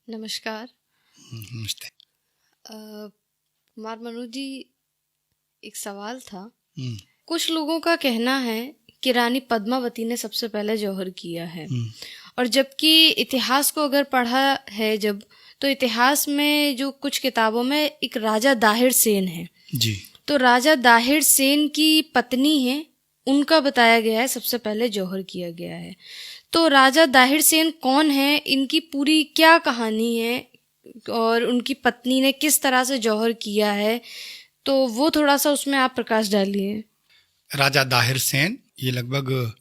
नमस्कार। नमस्ते। कुमार मनोज जी, एक सवाल था। हम्म, कुछ लोगों का कहना है कि रानी पद्मावती ने सबसे पहले जौहर किया है, और जबकि इतिहास को अगर पढ़ा है जब, तो इतिहास में जो कुछ किताबों में एक राजा दाहिर सेन है जी। तो राजा दाहिर सेन की पत्नी है, उनका बताया गया है सबसे पहले जौहर किया गया है। तो राजा दाहिर सेन कौन है, इनकी पूरी क्या कहानी है और उनकी पत्नी ने किस तरह से जौहर किया है, तो वो थोड़ा सा उसमें आप प्रकाश डालिए। राजा दाहिर सेन ये लगभग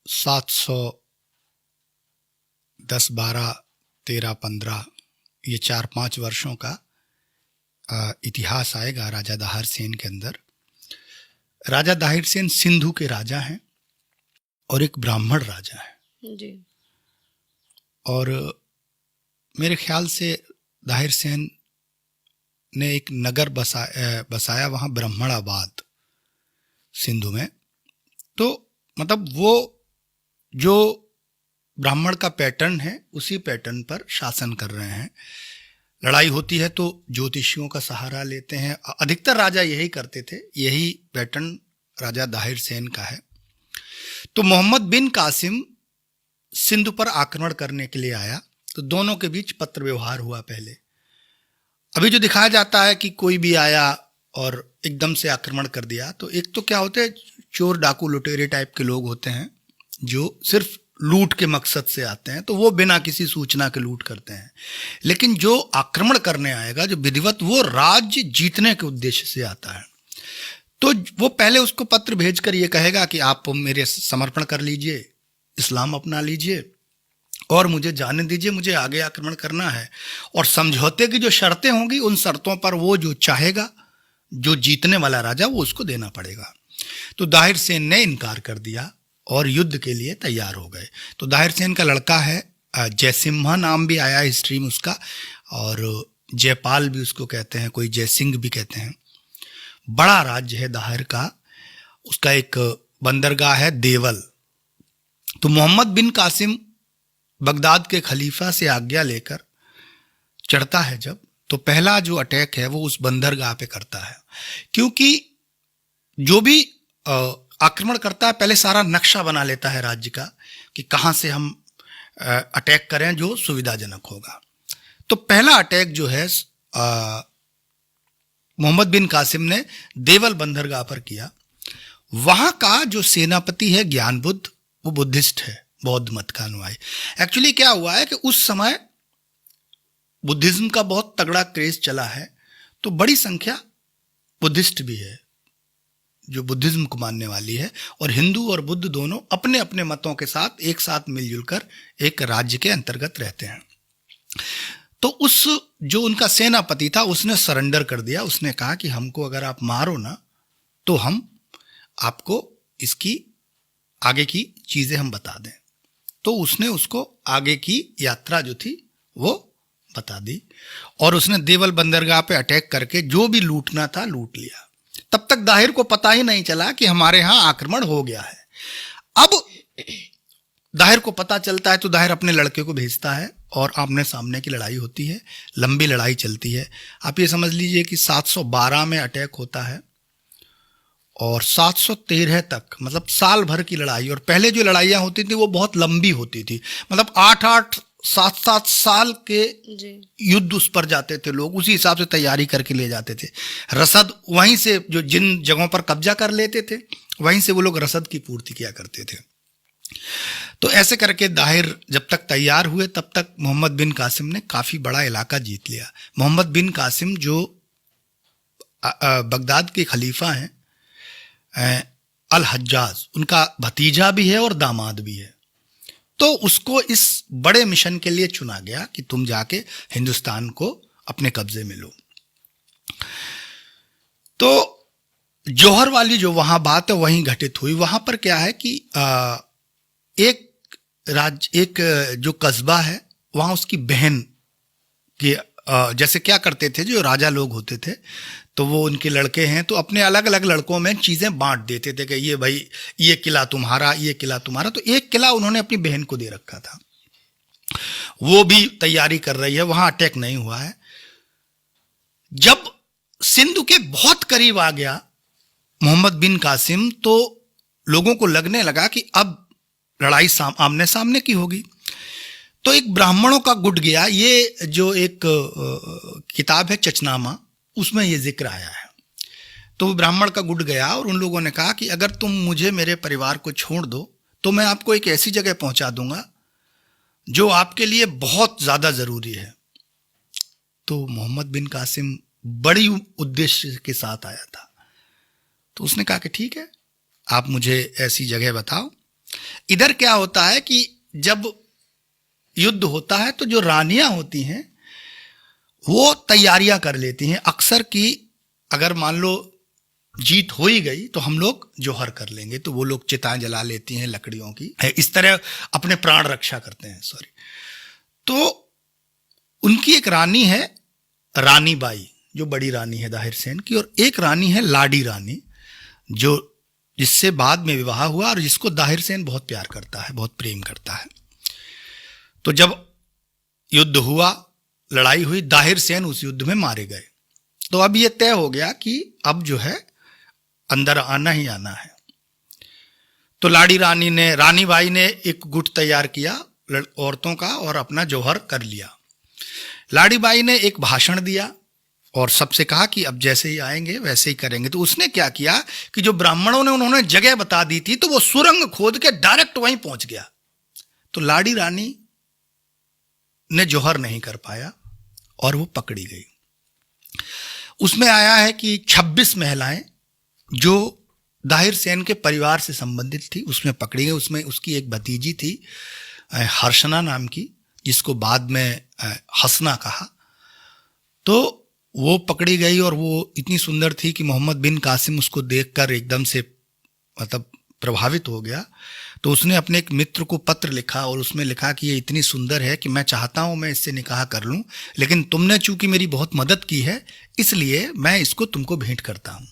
710, 12, 13, 15 ये 4-5 वर्षों का इतिहास आएगा राजा दाहिर सेन के अंदर। राजा दाहिर सेन सिंधु के राजा हैं और एक ब्राह्मण राजा है। जी। और मेरे ख्याल से दाहिर सेन ने एक नगर बसाया वहाँ ब्राह्मणाबाद सिंधु में। तो मतलब वो जो ब्राह्मण का पैटर्न है उसी पैटर्न पर शासन कर रहे हैं। लड़ाई होती है तो ज्योतिषियों का सहारा लेते हैं, अधिकतर राजा यही करते थे, यही पैटर्न राजा दाहिर सेन का है। तो मोहम्मद बिन कासिम सिंधु पर आक्रमण करने के लिए आया, तो दोनों के बीच पत्र व्यवहार हुआ पहले। अभी जो दिखाया जाता है कि कोई भी आया और एकदम से आक्रमण कर दिया, तो एक तो क्या होते हैं, चोर डाकू लुटेरे टाइप के लोग होते हैं जो सिर्फ लूट के मकसद से आते हैं, तो वो बिना किसी सूचना के लूट करते हैं। लेकिन जो आक्रमण करने आएगा, जो विधिवत, वो राज्य जीतने के उद्देश्य से आता है। तो वो पहले उसको पत्र भेजकर ये कहेगा कि आप मेरे समर्पण कर लीजिए, इस्लाम अपना लीजिए और मुझे जाने दीजिए, मुझे आगे आक्रमण करना है। और समझौते की जो शर्तें होंगी उन शर्तों पर वो जो चाहेगा, जो जीतने वाला राजा, वो उसको देना पड़ेगा। तो दाहिर सेन ने इनकार कर दिया और युद्ध के लिए तैयार हो गए। तो दाहिर सेन का लड़का है जयसिम्हा, नाम भी आया हिस्ट्री में उसका, और जयपाल भी उसको कहते हैं, कोई जयसिंह भी कहते हैं। बड़ा राज्य है दाहिर का, उसका एक बंदरगाह है देवल। तो मोहम्मद बिन कासिम बगदाद के खलीफा से आज्ञा लेकर चढ़ता है जब, तो पहला जो अटैक है वो उस बंदरगाह पे करता है। क्योंकि जो भी आक्रमण करता है पहले सारा नक्शा बना लेता है राज्य का कि कहाँ से हम अटैक करें जो सुविधाजनक होगा। तो पहला अटैक जो है मोहम्मद बिन कासिम ने देवल बंदरगाह पर किया। वहां का जो सेनापति है ज्ञान बुद्ध, वो बुद्धिस्ट है, बौद्ध मत का अनुयायी। एक्चुअली क्या हुआ है कि उस समय बुद्धिज्म का बहुत तगड़ा क्रेज चला है, तो बड़ी संख्या बुद्धिस्ट भी है जो बुद्धिज्म को मानने वाली है, और हिंदू और बुद्ध दोनों अपने अपने मतों के साथ एक साथ मिलजुल कर एक राज्य के अंतर्गत रहते हैं। तो उस जो उनका सेनापति था उसने सरेंडर कर दिया। उसने कहा कि हमको अगर आप मारो ना तो हम आपको इसकी आगे की चीजें हम बता दें। तो उसने उसको आगे की यात्रा जो थी वो बता दी, और उसने देवल बंदरगाह पे अटैक करके जो भी लूटना था लूट लिया। तब तक दाहिर को पता ही नहीं चला कि हमारे यहां आक्रमण हो गया है। अब दाहिर को पता चलता है तो दाहिर अपने लड़के को भेजता है और आमने सामने की लड़ाई होती है, लंबी लड़ाई चलती है। आप ये समझ लीजिए कि 712 में अटैक होता है और 713 तक, मतलब साल भर की लड़ाई। और पहले जो लड़ाइयाँ होती थी वो बहुत लंबी होती थी, मतलब 8-8, 7-7 साल के युद्ध उस पर जाते थे लोग, उसी हिसाब से तैयारी करके ले जाते थे। रसद वहीं से, जो जिन जगहों पर कब्जा कर लेते थे वहीं से वो लोग रसद की पूर्ति किया करते थे। तो ऐसे करके दाहिर जब तक तैयार हुए तब तक मोहम्मद बिन कासिम ने काफी बड़ा इलाका जीत लिया। मोहम्मद बिन कासिम जो बगदाद के खलीफा हैं, अल हज्जाज, उनका भतीजा भी है और दामाद भी है। तो उसको इस बड़े मिशन के लिए चुना गया कि तुम जाके हिंदुस्तान को अपने कब्जे में लो। तो जौहर वाली जो वहां बात है वहीं घटित हुई। वहां पर क्या है कि एक जो कस्बा है वहां उसकी बहन के, जैसे क्या करते थे जो राजा लोग होते थे, तो वो उनके लड़के हैं तो अपने अलग अलग लड़कों में चीजें बांट देते थे कि ये भाई ये किला तुम्हारा, ये किला तुम्हारा। तो एक किला उन्होंने अपनी बहन को दे रखा था। वो भी तैयारी कर रही है, वहां अटैक नहीं हुआ है। जब सिंधु के बहुत करीब आ गया मोहम्मद बिन कासिम, तो लोगों को लगने लगा कि अब लड़ाई आमने सामने की होगी। तो एक ब्राह्मणों का गुट गया, ये जो एक किताब है चचनामा, उसमें ये जिक्र आया है। तो वो ब्राह्मण का गुट गया और उन लोगों ने कहा कि अगर तुम मुझे मेरे परिवार को छोड़ दो तो मैं आपको एक ऐसी जगह पहुंचा दूंगा जो आपके लिए बहुत ज्यादा जरूरी है। तो मोहम्मद बिन कासिम बड़ी उद्देश्य के साथ आया था, तो उसने कहा कि ठीक है, आप मुझे ऐसी जगह बताओ। इधर क्या होता है कि जब युद्ध होता है तो जो रानियां होती हैं वो तैयारियां कर लेती हैं अक्सर कि अगर मान लो जीत हो ही गई तो हम लोग जौहर कर लेंगे, तो वो लोग चिताएं जला लेती हैं लकड़ियों की, इस तरह अपने प्राण रक्षा करते हैं। तो उनकी एक रानी है रानी बाई, जो बड़ी रानी है दाहिर सेन की, और एक रानी है लाडी रानी, जो जिससे बाद में विवाह हुआ और जिसको दाहिर सेन बहुत प्यार करता है, बहुत प्रेम करता है। तो जब युद्ध हुआ, लड़ाई हुई, दाहिर सेन उस युद्ध में मारे गए। तो अब यह तय हो गया कि अब जो है अंदर आना ही आना है। तो लाड़ी रानी ने, रानी बाई ने एक गुट तैयार किया औरतों का और अपना जौहर कर लिया। लाड़ी बाई ने एक भाषण दिया और सबसे कहा कि अब जैसे ही आएंगे वैसे ही करेंगे। तो उसने क्या किया कि जो ब्राह्मणों ने उन्होंने जगह बता दी थी, तो वो सुरंग खोद के डायरेक्ट वहीं पहुंच गया। तो लाड़ी रानी ने जौहर नहीं कर पाया और वो पकड़ी गई। उसमें आया है कि 26 महिलाएं जो दाहिर सेन के परिवार से संबंधित थी उसमें पकड़ी गई। उसमें उसकी एक भतीजी थी हर्षना नाम की, जिसको बाद में हसना कहा। तो वो पकड़ी गई और वो इतनी सुंदर थी कि मोहम्मद बिन कासिम उसको देखकर एकदम से मतलब प्रभावित हो गया। तो उसने अपने एक मित्र को पत्र लिखा और उसमें लिखा कि ये इतनी सुंदर है कि मैं चाहता हूं मैं इससे निकाह कर लूं, लेकिन तुमने चूंकि मेरी बहुत मदद की है इसलिए मैं इसको तुमको भेंट करता हूं।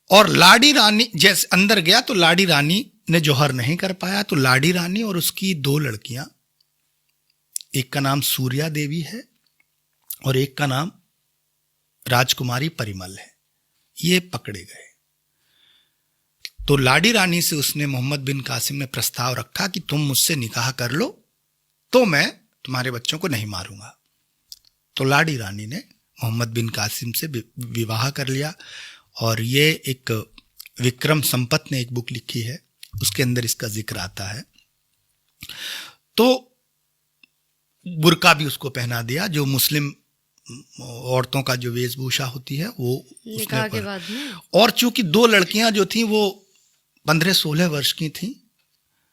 और लाड़ी रानी जैसे अंदर गया तो लाड़ी रानी ने जौहर नहीं कर पाया। तो लाड़ी रानी और उसकी 2 लड़कियां, एक का नाम सूर्या देवी है और एक का नाम राजकुमारी परिमल है, ये पकड़े गए। तो लाड़ी रानी से उसने मोहम्मद बिन कासिम ने प्रस्ताव रखा कि तुम मुझसे निकाह कर लो तो मैं तुम्हारे बच्चों को नहीं मारूंगा। तो लाड़ी रानी ने मोहम्मद बिन कासिम से विवाह कर लिया। और ये एक विक्रम संपत ने एक बुक लिखी है, उसके अंदर इसका जिक्र आता है। तो बुर्का भी उसको पहना दिया, जो मुस्लिम औरतों का जो वेशभूषा होती है वो निकाह के बाद में। और चूंकि 2 लड़कियां जो थी वो 15-16 वर्ष की थी,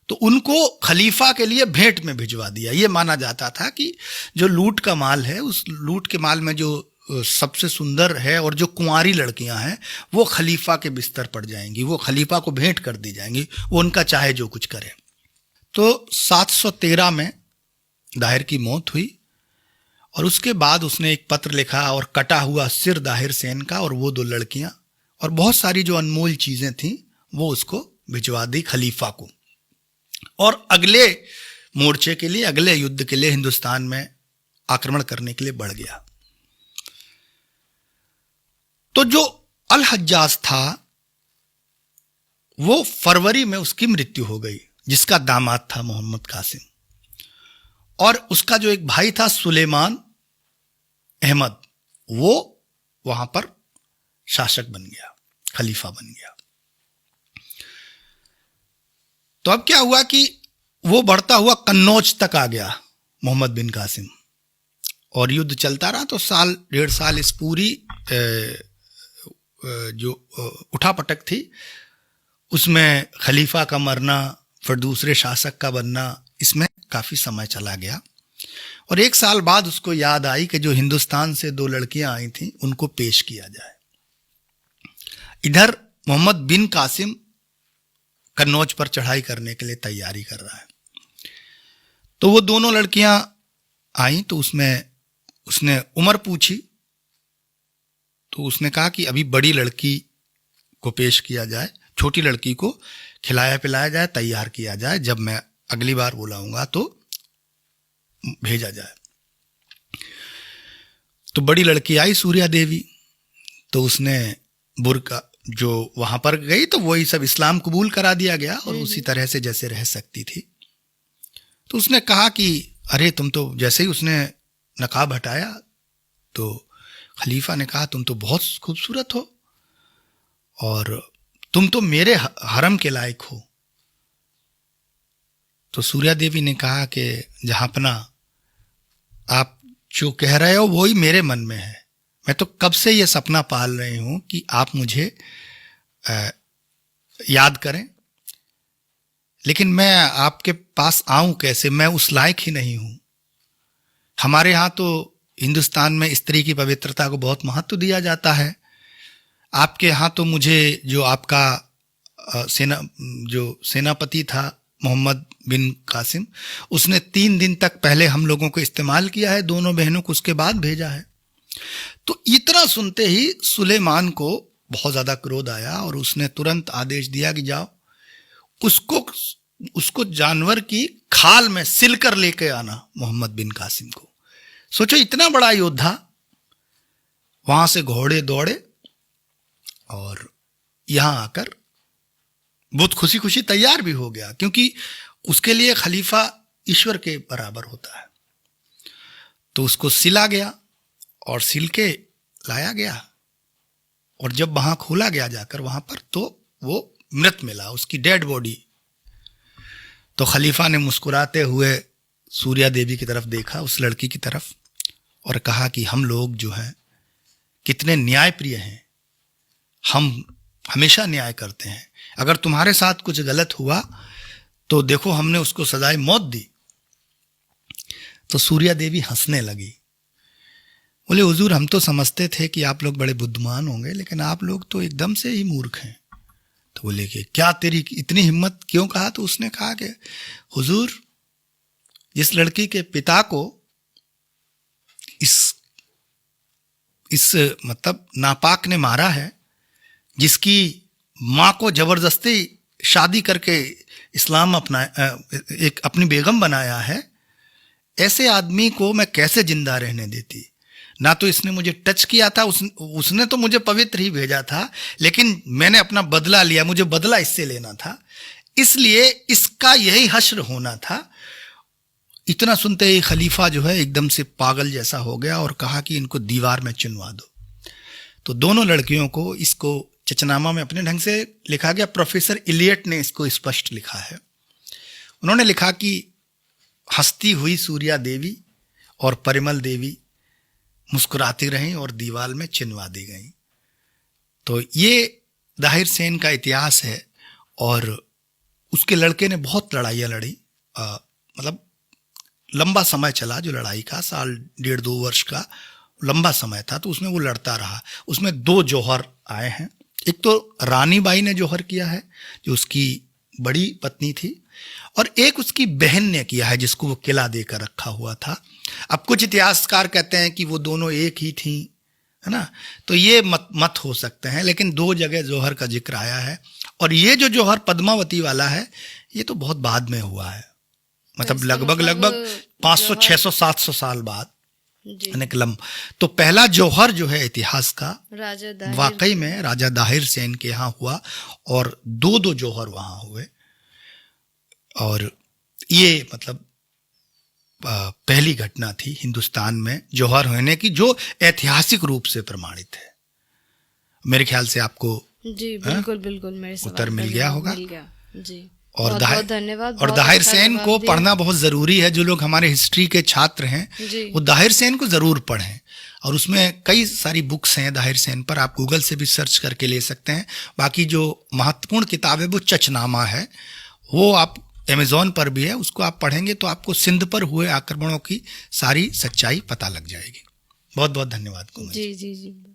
तो उनको खलीफा के लिए भेंट में भिजवा दिया। ये माना जाता था कि जो लूट का माल है, उस लूट के माल में जो सबसे सुंदर है और जो कुंवारी लड़कियां हैं वो खलीफा के बिस्तर पड़ जाएंगी, वो खलीफा को भेंट कर दी जाएंगी, वो उनका चाहे जो कुछ करे। तो 713 में दाहिर की मौत हुई और उसके बाद उसने एक पत्र लिखा और कटा हुआ सिर दाहिर सेन का और वो 2 लड़कियां और बहुत सारी जो अनमोल चीजें थीं वो उसको भिजवा दी खलीफा को। और अगले मोर्चे के लिए, अगले युद्ध के लिए हिंदुस्तान में आक्रमण करने के लिए बढ़ गया। तो जो अल हज्जाज था वो फरवरी में उसकी मृत्यु हो गई, जिसका दामाद था मोहम्मद कासिम। और उसका जो एक भाई था सुलेमान अहमद, वो वहां पर शासक बन गया, खलीफा बन गया। तो अब क्या हुआ कि वो बढ़ता हुआ कन्नौज तक आ गया मोहम्मद बिन कासिम और युद्ध चलता रहा। तो 1.5 साल इस पूरी जो उठापटक थी उसमें खलीफा का मरना, फिर दूसरे शासक का बनना, इसमें काफी समय चला गया। और 1 साल बाद उसको याद आई कि जो हिंदुस्तान से 2 लड़कियां आई थीं उनको पेश किया जाए। इधर मोहम्मद बिन कासिम कन्नौज पर चढ़ाई करने के लिए तैयारी कर रहा है। तो वो दोनों लड़कियां आई तो उसमें उसने उम्र पूछी, तो उसने कहा कि अभी बड़ी लड़की को पेश किया जाए, छोटी लड़की को खिलाया पिलाया जाए, तैयार किया जाए, जब मैं अगली बार बुलाऊंगा तो भेजा जाए। तो बड़ी लड़की आई सूर्या देवी, तो उसने बुर्का जो वहां पर गई तो वही सब इस्लाम कबूल करा दिया गया और उसी तरह से जैसे रह सकती थी। तो उसने कहा कि अरे तुम तो, जैसे ही उसने नकाब हटाया तो खलीफा ने कहा तुम तो बहुत खूबसूरत हो और तुम तो मेरे हरम के लायक हो। तो सूर्या देवी ने कहा कि जहांपना, आप जो कह रहे हो वही मेरे मन में है। मैं तो कब से ये सपना पाल रही हूं कि आप मुझे याद करें, लेकिन मैं आपके पास आऊं कैसे, मैं उस लायक ही नहीं हूं। हमारे यहाँ तो हिंदुस्तान में स्त्री की पवित्रता को बहुत महत्व दिया जाता है। आपके यहाँ तो मुझे जो आपका सेनापति था मोहम्मद बिन कासिम, उसने 3 दिन तक पहले हम लोगों को इस्तेमाल किया है, दोनों बहनों को उसके बाद भेजा है। तो इतना सुनते ही सुलेमान को बहुत ज्यादा क्रोध आया और उसने तुरंत आदेश दिया कि जाओ उसको जानवर की खाल में सिल कर लेके आना, मोहम्मद बिन कासिम को। सोचो इतना बड़ा योद्धा, वहां से घोड़े दौड़े और यहां आकर बहुत खुशी खुशी तैयार भी हो गया, क्योंकि उसके लिए खलीफा ईश्वर के बराबर होता है। तो उसको सिला गया और सिल के लाया गया और जब वहां खोला गया जाकर वहां पर, तो वो मृत मिला, उसकी डेड बॉडी। तो खलीफा ने मुस्कुराते हुए सूर्या देवी की तरफ देखा, उस लड़की की तरफ, और कहा कि हम लोग जो हैं कितने न्यायप्रिय हैं, हम हमेशा न्याय करते हैं। अगर तुम्हारे साथ कुछ गलत हुआ तो देखो हमने उसको सजाए मौत दी। तो सूर्या देवी हंसने लगी, बोले हुजूर हम तो समझते थे कि आप लोग बड़े बुद्धिमान होंगे, लेकिन आप लोग तो एकदम से ही मूर्ख हैं। तो बोले कि क्या तेरी इतनी हिम्मत, क्यों कहा? तो उसने कहा कि हुजूर जिस लड़की के पिता को इस मतलब नापाक ने मारा है, जिसकी माँ को जबरदस्ती शादी करके इस्लाम एक अपनी बेगम बनाया है, ऐसे आदमी को मैं कैसे जिंदा रहने देती। ना तो इसने मुझे टच किया था, उसने तो मुझे पवित्र ही भेजा था, लेकिन मैंने अपना बदला लिया, मुझे बदला इससे लेना था, इसलिए इसका यही हश्र होना था। इतना सुनते ही खलीफा जो है एकदम से पागल जैसा हो गया और कहा कि इनको दीवार में चुनवा दो। तो दोनों लड़कियों को, इसको चचनामा में अपने ढंग से लिखा गया, प्रोफेसर इलियट ने इसको स्पष्ट लिखा है। उन्होंने लिखा कि हंसती हुई सूर्या देवी और परिमल देवी मुस्कुराती रहीं और दीवार में चिनवा दी गई। तो ये दाहिर सेन का इतिहास है। और उसके लड़के ने बहुत लड़ाइयाँ लड़ी, मतलब लंबा समय चला जो लड़ाई का, 1.5-2 वर्ष का लंबा समय था। तो उसमें वो लड़ता रहा। उसमें 2 जौहर आए हैं। एक तो रानी बाई ने जौहर किया है जो उसकी बड़ी पत्नी थी, और एक उसकी बहन ने किया है जिसको वो किला देकर रखा हुआ था। अब कुछ इतिहासकार कहते हैं कि वो दोनों एक ही थी, है ना, तो ये मत हो सकते हैं, लेकिन 2 जगह जौहर का जिक्र आया है। और ये जो जौहर पद्मावती वाला है ये तो बहुत बाद में हुआ है, मतलब लगभग 500, 600, 700 साल बाद निकलम। तो पहला जौहर जो है इतिहास का वाकई में राजा दाहिर सेन के यहाँ हुआ और 2 जौहर वहां हुए। और ये मतलब पहली घटना थी हिंदुस्तान में जौहर होने की जो ऐतिहासिक रूप से प्रमाणित है। मेरे ख्याल से आपको जी बिल्कुल मेरे उत्तर मिल गया होगा। जी और बहुत धन्यवाद। और दाहिर सेन को पढ़ना बहुत जरूरी है। जो लोग हमारे हिस्ट्री के छात्र हैं वो दाहिर सेन को जरूर पढ़ें। और उसमें कई सारी बुक्स हैं दाहिर सेन पर, आप गूगल से भी सर्च करके ले सकते हैं। बाकी जो महत्वपूर्ण किताब है वो चचनामा है, वो आप अमेज़ॉन पर भी है, उसको आप पढ़ेंगे तो आपको सिंध पर हुए आक्रमणों की सारी सच्चाई पता लग जाएगी। बहुत बहुत धन्यवाद। जी।